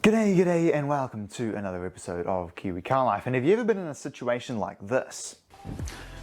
G'day, and welcome to another episode of Kiwi Car Life. And have you ever been in a situation like this?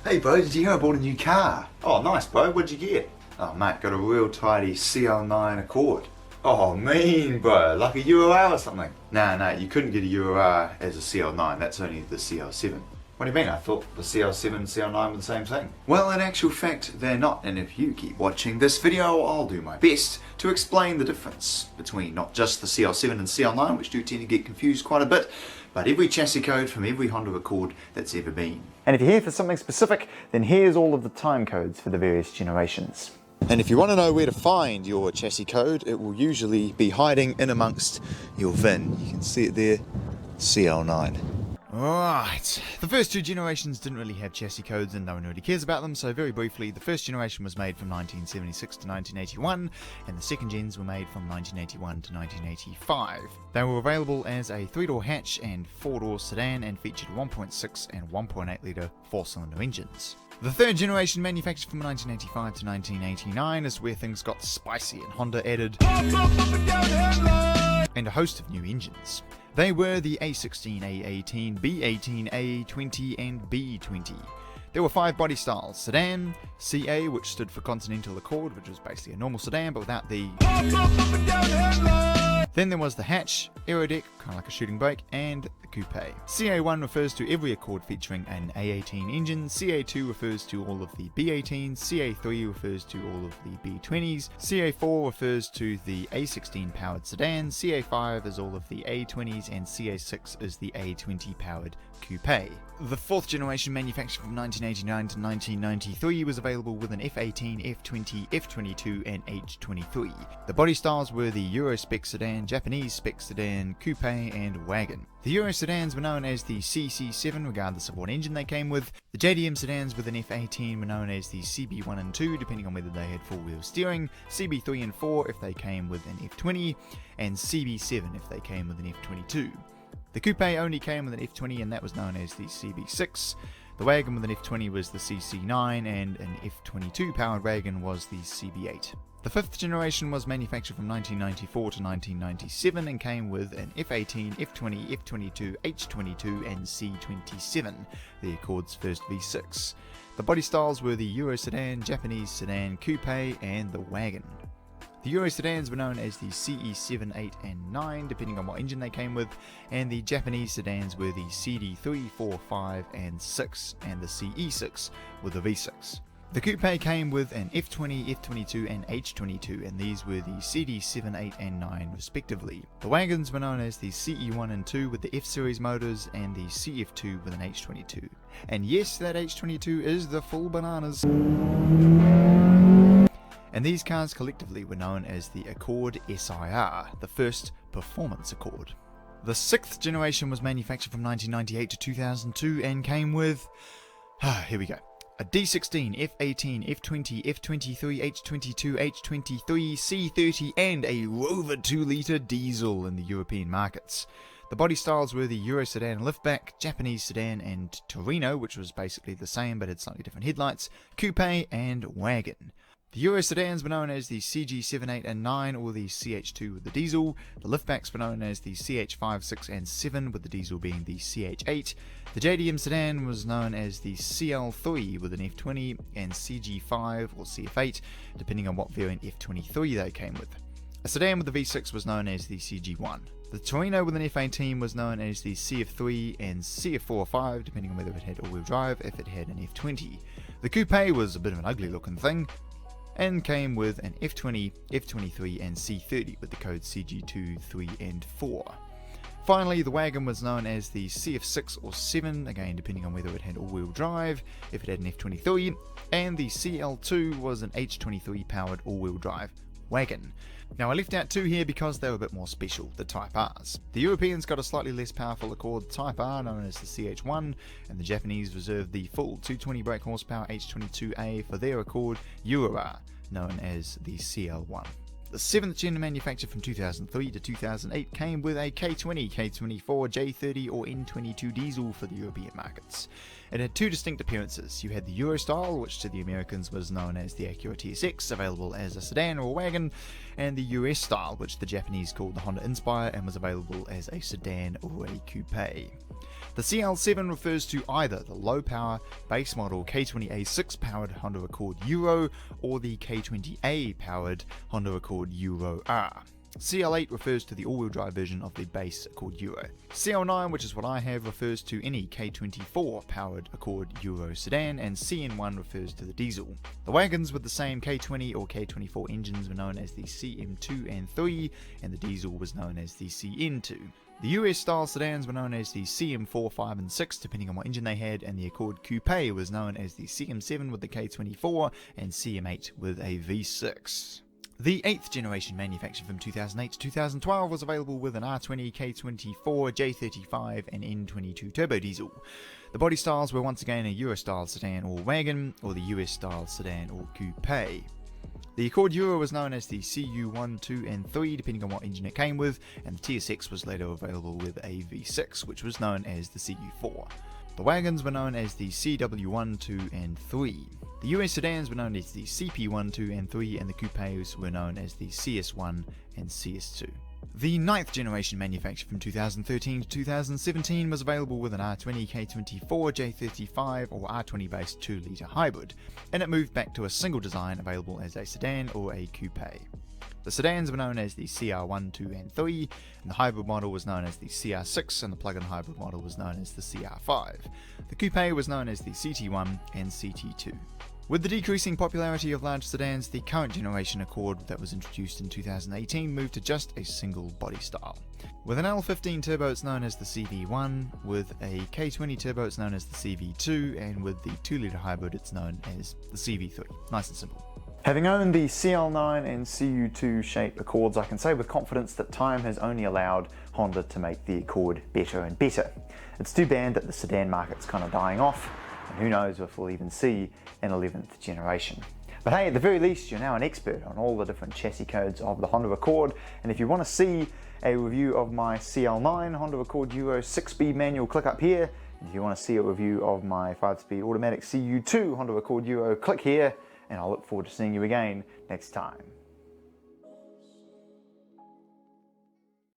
Hey bro, did you hear I bought a new car? Oh nice bro, what'd you get? Oh mate, got a real tidy CL9 Accord. Oh mean bro, like a UR or something. Nah, you couldn't get a UR as a CL9, that's only the CL7. What do you mean? I thought the CL7 and CL9 were the same thing. Well, in actual fact, they're not, and if you keep watching this video, I'll do my best to explain the difference between not just the CL7 and CL9, which do tend to get confused quite a bit, but every chassis code from every Honda Accord that's ever been. And if you're here for something specific, then here's all of the time codes for the various generations. And if you want to know where to find your chassis code, it will usually be hiding in amongst your VIN. You can see it there, CL9. Right, the first two generations didn't really have chassis codes and no one really cares about them, so very briefly, the first generation was made from 1976 to 1981, and the second gens were made from 1981 to 1985. They were available as a 3-door hatch and 4-door sedan and featured 1.6 and 1.8 litre 4-cylinder engines. The third generation, manufactured from 1985 to 1989, is where things got spicy and Honda added and a host of new engines. They were the A16, A18, B18, A20 and B20. There were 5 body styles: sedan, CA, which stood for Continental Accord, which was basically a normal sedan but without the... Then there was the hatch, aerodeck, kind of like a shooting brake, and the coupe. CA1 refers to every Accord featuring an A18 engine, CA2 refers to all of the B18s, CA3 refers to all of the B20s, CA4 refers to the A16 powered sedan, CA5 is all of the A20s, and CA6 is the A20 powered coupe. The fourth generation, manufactured from 1989 to 1993, was available with an F18, F20, F22 and H23. The body styles were the Euro spec sedan, Japanese spec sedan, coupe and wagon. The Euro sedans were known as the CC7 regardless of what engine they came with. The JDM sedans with an F18 were known as the CB1 and 2 depending on whether they had 4-wheel steering, CB3 and 4 if they came with an F20, and CB7 if they came with an F22. The coupe only came with an F20 and that was known as the CB6. The wagon with an F20 was the CC9 and an F22 powered wagon was the CB8. The fifth generation was manufactured from 1994 to 1997 and came with an F18, F20, F22, H22 and C27, the Accord's first V6. The body styles were the Euro sedan, Japanese sedan, coupe and the wagon. The Euro sedans were known as the CE7, 8 and 9 depending on what engine they came with, and the Japanese sedans were the CD3, 4, 5 and 6 and the CE6 with the V6. The coupe came with an F20, F22 and H22 and these were the CD7, 8 and 9 respectively. The wagons were known as the CE1 and 2 with the F-series motors and the CF2 with an H22. And yes, that H22 is the full bananas. And these cars collectively were known as the Accord SIR, the first performance Accord. The sixth generation was manufactured from 1998 to 2002 and came with, here we go, a D16, F18, F20, F23, H22, H23, C30 and a Rover 2-litre diesel in the European markets. The body styles were the Euro sedan liftback, Japanese sedan and Torino, which was basically the same but had slightly different headlights, coupe and wagon. The Euro sedans were known as the CG7, 8 and 9 or the CH2 with the diesel. The liftbacks were known as the CH5, 6 and 7 with the diesel being the CH8. The JDM sedan was known as the CL3 with an F20 and CG5 or CF8 depending on what variant F23 they came with. A sedan with the V6 was known as the CG1. The Torino with an F18 was known as the CF3 and CF4 or 5 depending on whether it had all-wheel drive if it had an F20. The coupe was a bit of an ugly looking thing and came with an F20, F23 and C30 with the codes CG2, 3 and 4. Finally, the wagon was known as the CF6 or 7, again depending on whether it had all-wheel drive, if it had an F23, and the CL2 was an H23 powered all-wheel drive wagon. Now I left out 2 here because they were a bit more special, the Type Rs. The Europeans got a slightly less powerful Accord Type R known as the CH1, and the Japanese reserved the full 220 brake horsepower H22A for their Accord Euro R, known as the CL1. The 7th gen manufactured from 2003 to 2008 came with a K20, K24, J30 or N22 diesel for the European markets. It had two distinct appearances. You had the Euro style, which to the Americans was known as the Acura TSX, available as a sedan or a wagon, and the US style, which the Japanese called the Honda Inspire and was available as a sedan or a coupe. The CL7 refers to either the low-power base model K20A6 powered Honda Accord Euro or the K20A powered Honda Accord Euro R. CL8 refers to the all-wheel drive version of the base Accord Euro. CL9, which is what I have, refers to any K24 powered Accord Euro sedan, and CN1 refers to the diesel. The wagons with the same K20 or K24 engines were known as the CM2 and 3, and the diesel was known as the CN2. The US style sedans were known as the CM4, 5 and 6 depending on what engine they had, and the Accord Coupe was known as the CM7 with the K24 and CM8 with a V6. The 8th generation, manufactured from 2008 to 2012, was available with an R20, K24, J35 and N22 turbo diesel. The body styles were once again a Euro style sedan or wagon, or the US style sedan or coupe. The Accord Euro was known as the CU1, 2 and 3 depending on what engine it came with, and the TSX was later available with a V6, which was known as the CU4. The wagons were known as the CW1, 2 and 3. The US sedans were known as the CP1, 2 and 3, and the coupes were known as the CS1 and CS2. The 9th generation, manufactured from 2013 to 2017, was available with an R20, K24, J35 or R20 based 2-litre hybrid, and it moved back to a single design available as a sedan or a coupe. The sedans were known as the CR1, 2 and 3, and the hybrid model was known as the CR6, and the plug-in hybrid model was known as the CR5. The coupe was known as the CT1 and CT2. With the decreasing popularity of large sedans, the current generation Accord that was introduced in 2018 moved to just a single body style. With an L15 turbo it's known as the CV1, with a K20 turbo it's known as the CV2, and with the 2-litre hybrid it's known as the CV3. Nice and simple. Having owned the CL9 and CU2 shape Accords, I can say with confidence that time has only allowed Honda to make the Accord better and better. It's too bad that the sedan market's kind of dying off, and who knows if we'll even see an 11th generation. But hey, at the very least, you're now an expert on all the different chassis codes of the Honda Accord, and if you want to see a review of my CL9 Honda Accord Euro 6-speed manual, click up here. And if you want to see a review of my 5-speed automatic CU2 Honda Accord Euro, click here, and I look forward to seeing you again next time.